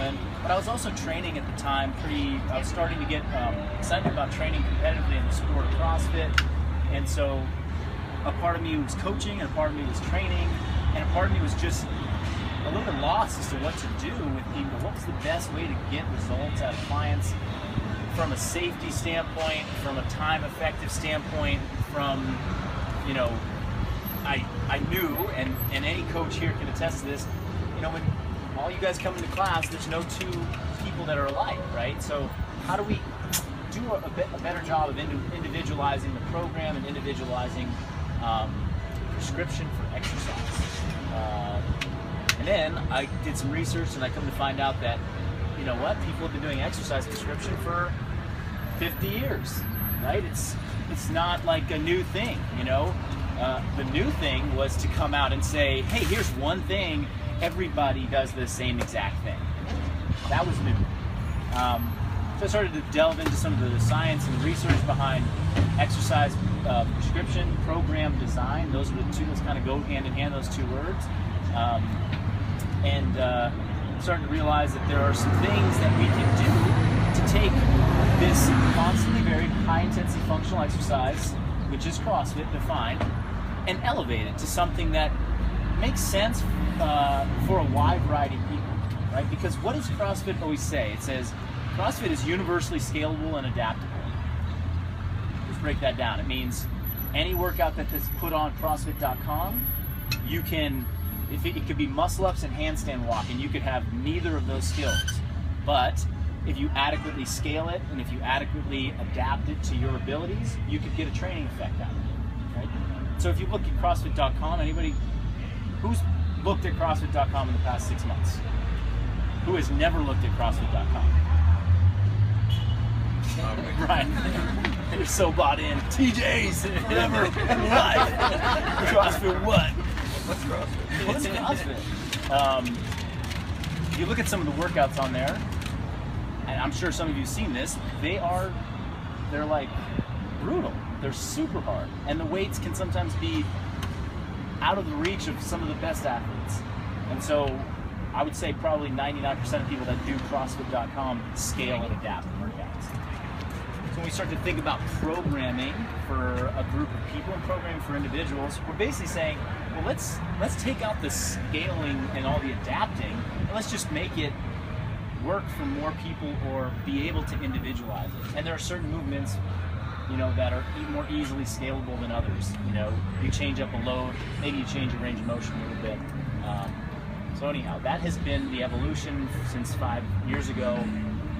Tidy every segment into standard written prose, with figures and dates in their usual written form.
discipline, but I was also training at the time I was starting to get excited about training competitively in the sport of CrossFit. And so a part of me was coaching, and a part of me was training, and a part of me was just a little bit lost as to what to do with people. What was the best way to get results out of clients from a safety standpoint, from a time-effective standpoint, from, you know, I knew, and any coach here can attest to this, you know, when all you guys come into class, there's no two people that are alike, right? So how do we do a better job of individualizing the program and individualizing prescription for exercise? And then I did some research, and I come to find out that, you know what, people have been doing exercise prescription for 50 years, right? It's not like a new thing, you know? The new thing was to come out and say, hey, here's one thing, everybody does the same exact thing. That was new. So I started to delve into some of the science and the research behind exercise prescription, program design. Those are the two that kind of go hand in hand, those two words. And starting to realize that there are some things that we can do to take this constantly very high-intensity functional exercise, which is CrossFit defined, and elevate it to something that makes sense for a wide variety of people, right? Because what does CrossFit always say? It says CrossFit is universally scalable and adaptable. Let's break that down. It means any workout that is put on CrossFit.com, you can, it could be muscle-ups and handstand walk, and you could have neither of those skills. But if you adequately scale it, and if you adequately adapt it to your abilities, you could get a training effect out of it, right? So if you look at CrossFit.com, anybody who's looked at CrossFit.com in the past 6 months? Who has never looked at CrossFit.com? Right. You're so bought in. TJ's never in life. CrossFit what? What's CrossFit? What's CrossFit? You look at some of the workouts on there, and I'm sure some of you have seen this, they're like brutal. They're super hard. And the weights can sometimes be out of the reach of some of the best athletes. And so I would say probably 99% of people that do CrossFit.com scale and adapt workouts. So when we start to think about programming for a group of people and programming for individuals, we're basically saying, well, let's take out the scaling and all the adapting, and let's just make it work for more people or be able to individualize it. And there are certain movements, you know, that are more easily scalable than others. You know, you change up a load, maybe you change your range of motion a little bit. So anyhow, that has been the evolution since 5 years ago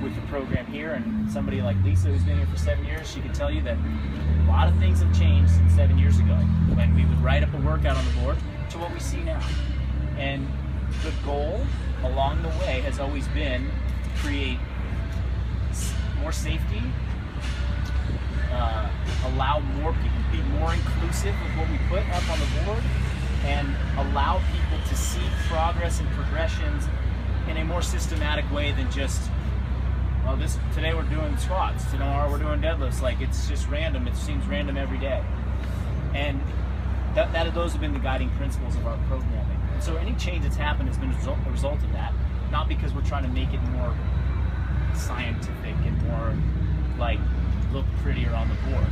with the program here. And somebody like Lisa, who's been here for 7 years, she can tell you that a lot of things have changed since 7 years ago, when we would write up a workout on the board, to what we see now. And the goal along the way has always been to create more safety, allow more people, be more inclusive of what we put up on the board, and allow people to see progress and progressions in a more systematic way than just, well, today we're doing squats, tomorrow we're doing deadlifts. Like, it's just random. It seems random every day. And those have been the guiding principles of our programming. And so any change that's happened has been a result of that, not because we're trying to make it more scientific and more like look prettier on the board.